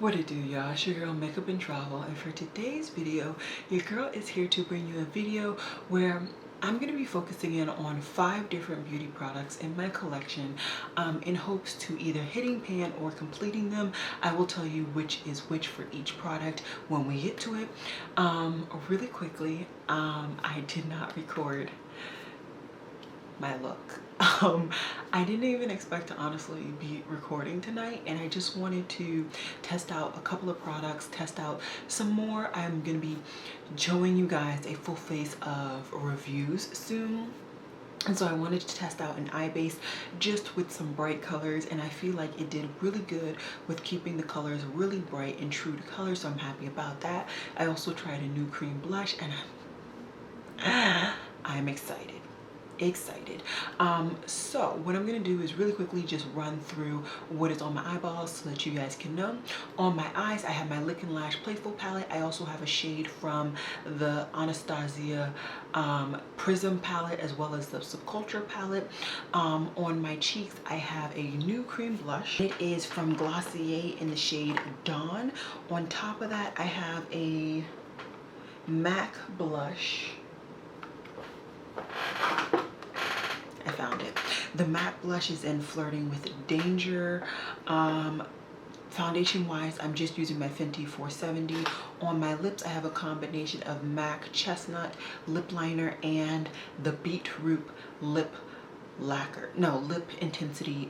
What it do, y'all? It's your girl Makeup and Travel, and for today's video, your girl is here to bring you a video where I'm going to be focusing in on 5 different beauty products in my collection in hopes to either hitting pan or completing them. I will tell you which is which for each product when we get to it. Really quickly, I did not record my look. I didn't even expect to honestly be recording tonight, and I just wanted to test out a couple of products, test out some more. I'm gonna be showing you guys a full face of reviews soon. And so I wanted to test out an eye base just with some bright colors, and I feel like it did really good with keeping the colors really bright and true to color, so I'm happy about that. I also tried a new cream blush, and I'm excited. So what I'm gonna do is really quickly just run through what is on my eyeballs so that you guys can know. On my eyes, I have my Lick and Lash Playful palette. I also have a shade from the Anastasia Prism palette, as well as the Sculpting palette. On my cheeks, I have a new cream blush. It is from Glossier in the shade Dawn. On top of that, I have a MAC blush. I found it. The MAC blush is in Flirting with Danger. Foundation wise, I'm just using my Fenty 470. On my lips, I have a combination of MAC Chestnut lip liner and the Beetroot lip lacquer. No, lip intensity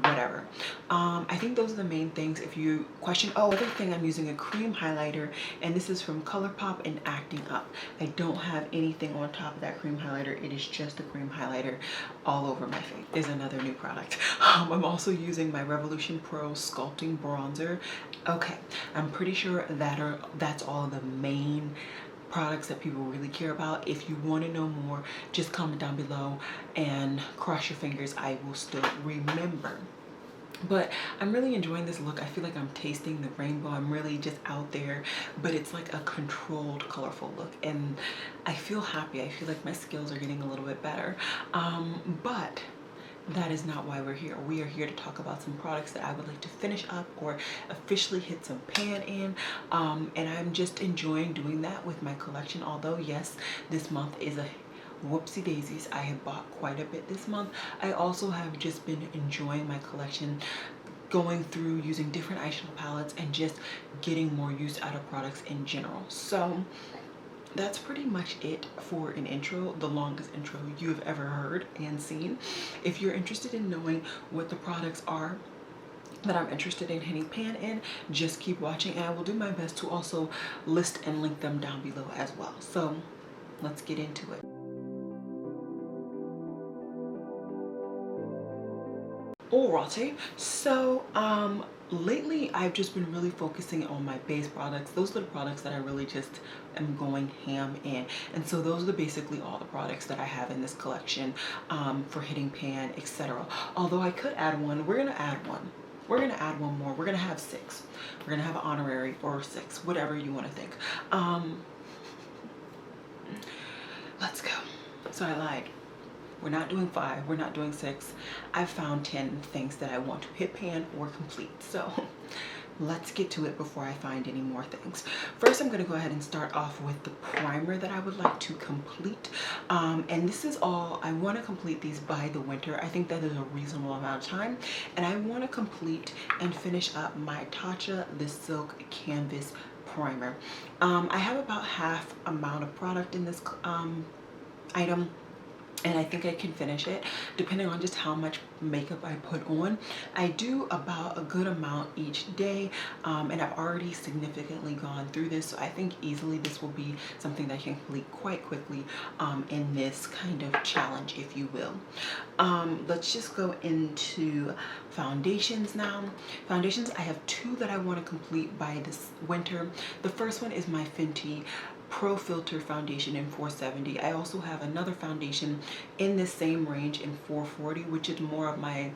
whatever. I think those are the main things. If you question, oh, other thing, I'm using a cream highlighter, and this is from ColourPop and Acting Up. I don't have anything on top of that cream highlighter. It is just a cream highlighter all over my face. Is another new product. I'm also using my Revolution Pro Sculpting bronzer. Okay, I'm pretty sure that's all the main products that people really care about. If you want to know more, just comment down below and cross your fingers I will still remember. But I'm really enjoying this look. I feel like I'm tasting the rainbow. I'm really just out there, but it's like a controlled, colorful look, and I feel happy. I feel like my skills are getting a little bit better. But that is not why we're here. We are here to talk about some products that I would like to finish up or officially hit some pan in. And I'm just enjoying doing that with my collection. Although, yes, this month is a whoopsie daisies. I have bought quite a bit this month. I also have just been enjoying my collection, going through using different eyeshadow palettes and just getting more use out of products in general. So that's pretty much it for an intro, the longest intro you've ever heard and seen. If you're interested in knowing what the products are that I'm interested in hitting pan in, just keep watching, and I will do my best to also list and link them down below as well. So let's get into it. Alrighty, so lately I've just been really focusing on my base products. Those are the products that I really just am going ham in, and so those are basically all the products that I have in this collection for hitting pan, etc. Although I could add one. We're gonna add one more. We're gonna have 6. We're gonna have an honorary or 6, whatever you want to think. Let's go. So I lied. We're not doing 5, we're not doing 6. I found 10 things that I want to hit pan or complete. So let's get to it before I find any more things. First, I'm going to go ahead and start off with the primer that I would like to complete. And this is all, I want to complete these by the winter. I think that is a reasonable amount of time. And I want to complete and finish up my Tatcha the Silk Canvas primer. I have about half amount of product in this item, and I think I can finish it depending on just how much makeup I put on. I do about a good amount each day, and I've already significantly gone through this, so I think easily this will be something that I can complete quite quickly in this kind of challenge, if you will. Let's just go into foundations now. Foundations, I have 2 that I want to complete by this winter. The first one is my Fenty Pro Filter foundation in 470. I also have another foundation in this same range in 440, which is more of my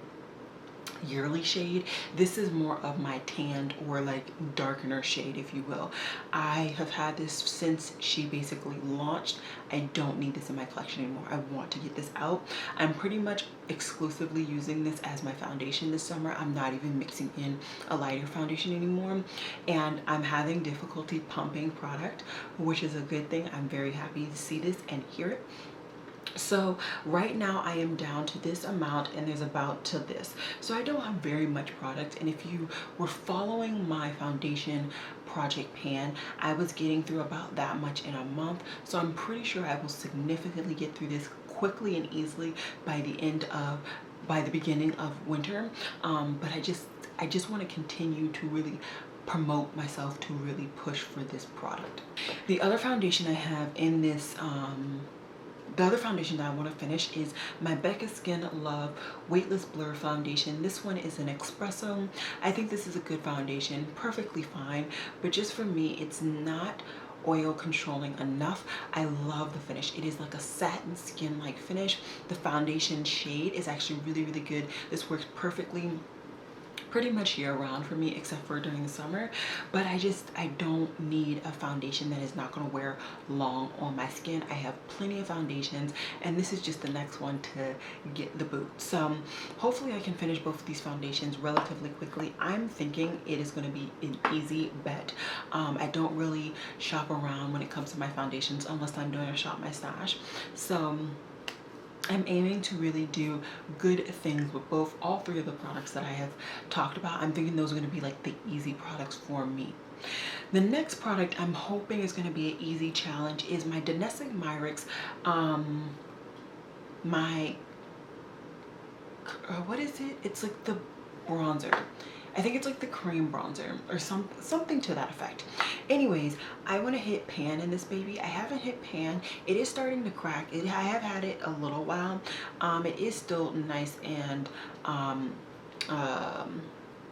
yearly shade. This is more of my tanned or like darkener shade, if you will. I have had this since she basically launched. I don't need this in my collection anymore. I want to get this out. I'm pretty much exclusively using this as my foundation this summer. I'm not even mixing in a lighter foundation anymore, and I'm having difficulty pumping product, which is a good thing. I'm very happy to see this and hear it. So right now I am down to this amount, and there's about to this. So I don't have very much product, and if you were following my foundation project pan, I was getting through about that much in a month. So I'm pretty sure I will significantly get through this quickly and easily by the beginning of winter. But I just want to continue to really promote myself to really push for this product. The other foundation I have in this the other foundation that I want to finish is my Becca Skin Love Weightless Blur Foundation. This one is an espresso. I think this is a good foundation, perfectly fine, but just for me, it's not oil controlling enough. I love the finish. It is like a satin skin like finish. The foundation shade is actually really, really good. This works perfectly pretty much year round for me, except for during the summer. But I don't need a foundation that is not going to wear long on my skin. I have plenty of foundations, and this is just the next one to get the boot. So hopefully I can finish both of these foundations relatively quickly. I'm thinking it is going to be an easy bet. I don't really shop around when it comes to my foundations unless I'm doing a shop my stash. So I'm aiming to really do good things with all three of the products that I have talked about. I'm thinking those are going to be like the easy products for me. The next product I'm hoping is going to be an easy challenge is my Domestic Myricks, what is it? It's like the bronzer. I think it's like the cream bronzer or something to that effect. Anyways, I want to hit pan in this baby. I haven't hit pan. It is starting to crack. I have had it a little while. It is still nice and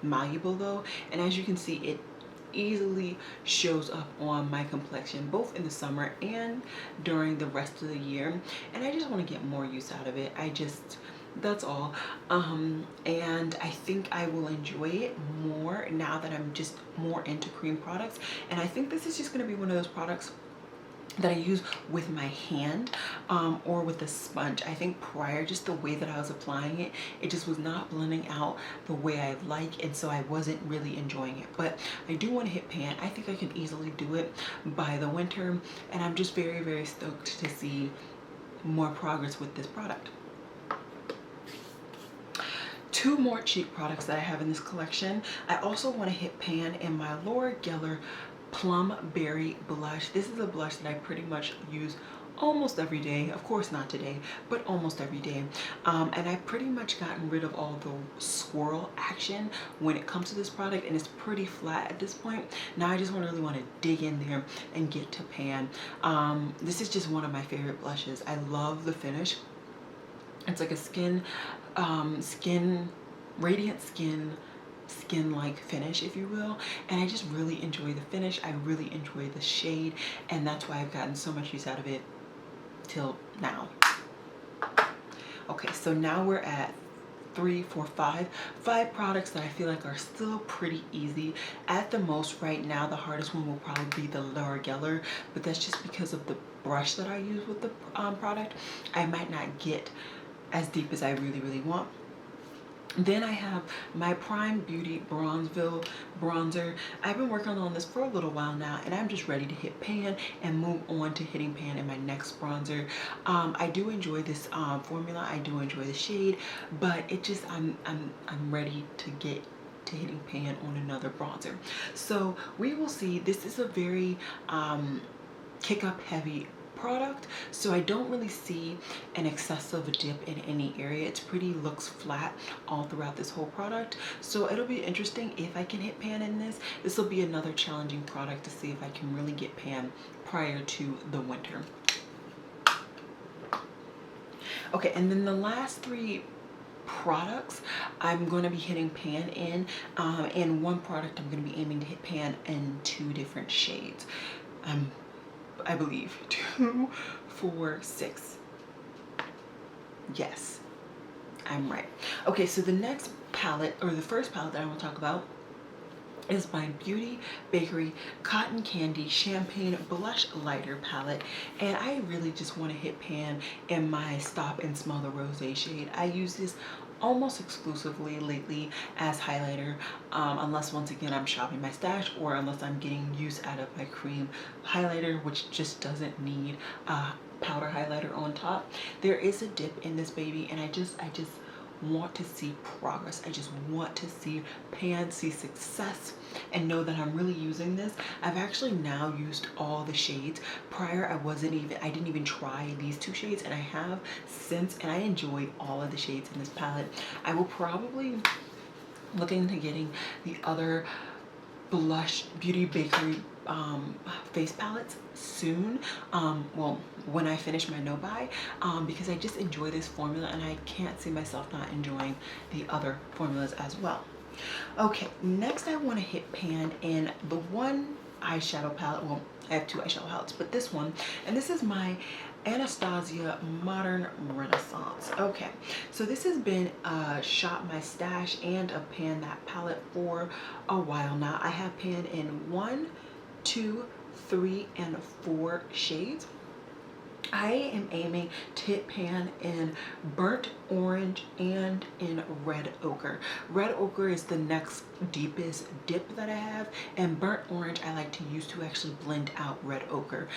malleable though. And as you can see, it easily shows up on my complexion both in the summer and during the rest of the year. And I just want to get more use out of it. That's all. And I think I will enjoy it more now that I'm just more into cream products. And I think this is just going to be one of those products that I use with my hand or with a sponge. I think prior, just the way that I was applying it, it just was not blending out the way I like, and so I wasn't really enjoying it. But I do want to hit pan. I think I can easily do it by the winter, and I'm just very, very stoked to see more progress with this product. Two more cheap products that I have in this collection. I also want to hit pan in my Laura Geller Plumberry blush. This is a blush that I pretty much use almost every day. Of course not today, but almost every day. And I've pretty much gotten rid of all the swirl action when it comes to this product, and it's pretty flat at this point. Now I just really want to dig in there and get to pan. This is just one of my favorite blushes. I love the finish. It's like a radiant skin like finish, if you will, and I just really enjoy the finish. I really enjoy the shade, and that's why I've gotten so much use out of it till now. Okay, so now we're at 3, 4, 5 products that I feel like are still pretty easy. At the most right now, the hardest one will probably be the Laura Geller, but that's just because of the brush that I use with the product. I might not get as deep as I really want. Then I have my Prime Beauty Bronzeville bronzer. I've been working on this for a little while now, and I'm just ready to hit pan and move on to hitting pan in my next bronzer. I do enjoy this formula. I do enjoy the shade, but it just I'm ready to get to hitting pan on another bronzer. So we will see. This is a very kick up heavy product, so I don't really see an excessive dip in any area. It's pretty looks flat all throughout this whole product, so it'll be interesting if I can hit pan in this. This will be another challenging product to see if I can really get pan prior to the winter. Okay, and then the last 3 products I'm going to be hitting pan in, and one product I'm going to be aiming to hit pan in 2 different shades. I believe 2, 4, 6. Yes, I'm right. Okay, so the next palette, or the first palette that I want to talk about, is my Beauty Bakery Cotton Candy Champagne Blush Lighter palette. And I really just want to hit pan in my Stop and Smell the Rosé shade. I use this almost exclusively lately as highlighter, unless once again I'm shopping my stash, or unless I'm getting use out of my cream highlighter, which just doesn't need a powder highlighter on top. There is a dip in this baby, and I just want to see progress. I just want to see pan, see success, and know that I'm really using this. I've actually now used all the shades. Prior, I didn't even try these two shades, and I have since, and I enjoyed all of the shades in this palette. I will probably look into getting the other blush Beauty Bakery face palettes soon, well, when I finish my no buy, because I just enjoy this formula, and I can't see myself not enjoying the other formulas as well. Okay, next I want to hit pan in the one eyeshadow palette. Well, I have two eyeshadow palettes, but this one, and this is my Anastasia Modern Renaissance. Okay, so this has been a Shop My Stash and a pan that palette for a while now. I have pan in 1, 2, 3, and 4 shades. I am aiming to hit pan in burnt orange and in red ochre. Red ochre is the next deepest dip that I have, and burnt orange I like to use to actually blend out red ochre.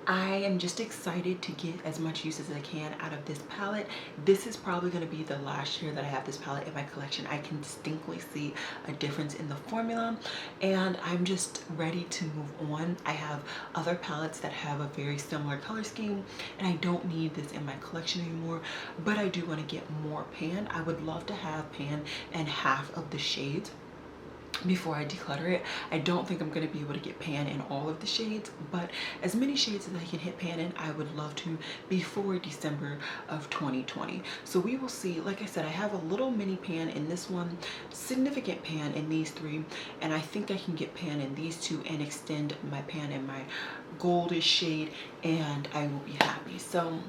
I am just excited to get as much use as I can out of this palette. This is probably going to be the last year that I have this palette in my collection. I can distinctly see a difference in the formula, and I'm just ready to move on. I have other palettes that have a very similar color scheme, and I don't need this in my collection anymore, but I do want to get more pan. I would love to have pan in half of the shades before I declutter it. I don't think I'm going to be able to get pan in all of the shades, but as many shades as I can hit pan in, I would love to before December of 2020. So we will see. Like I said, I have a little mini pan in this one, significant pan in these 3, and I think I can get pan in these 2 and extend my pan in my goldish shade, and I will be happy. So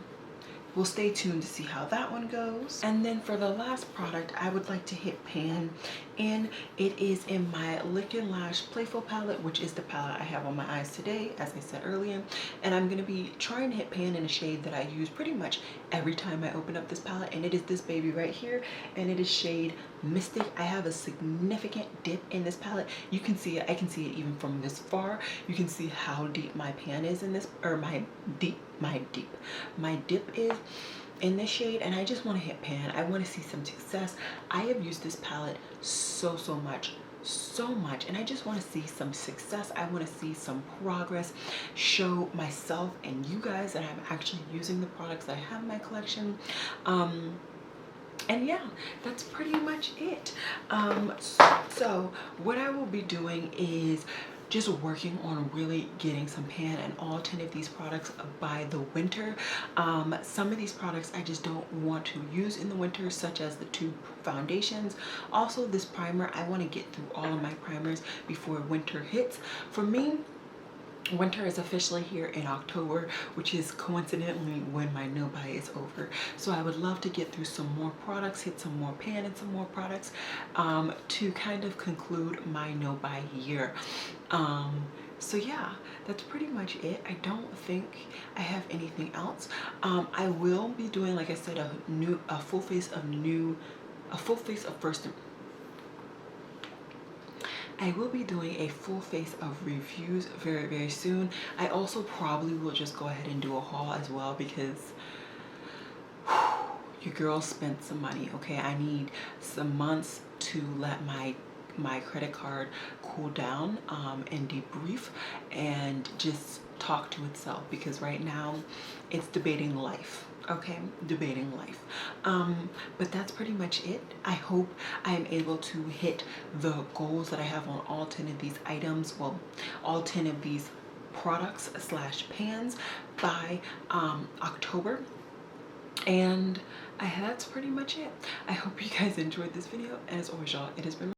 we'll stay tuned to see how that one goes. And then for the last product, I would like to hit pan in. It is in my Lick & Lash Playful palette, which is the palette I have on my eyes today, as I said earlier. And I'm going to be trying to hit pan in a shade that I use pretty much every time I open up this palette, and it is this baby right here, and it is shade Mystic. I have a significant dip in this palette. You can see it. I can see it even from this far. You can see how deep my pan is in this, or my dip is in this shade, and I just want to hit pan. I want to see some success. I have used this palette so much, and I just want to see some success. I want to see some progress, show myself and you guys that I'm actually using the products that I have in my collection. And yeah, that's pretty much it. So what I will be doing is just working on really getting some pan in all 10 of these products by the winter. Some of these products I just don't want to use in the winter, such as the 2 foundations. Also this primer, I want to get through all of my primers before winter hits. For me, winter is officially here in October, which is coincidentally when my no buy is over. So I would love to get through some more products, hit some more pan and some more products, to kind of conclude my no buy year. So yeah, that's pretty much it. I don't think I have anything else. I will be doing, like I said, a full face of first. I will be doing a full face of reviews very soon. I also probably will just go ahead and do a haul as well, because your girl spent some money. Okay, I need some months to let my credit card cool down and debrief and just talk to itself, because right now it's debating life. Okay, debating life. But that's pretty much it. I hope I am able to hit the goals that I have on all 10 of these items, well, all 10 of these products / pans by October. And that's pretty much it. I hope you guys enjoyed this video, and as always, y'all, it has been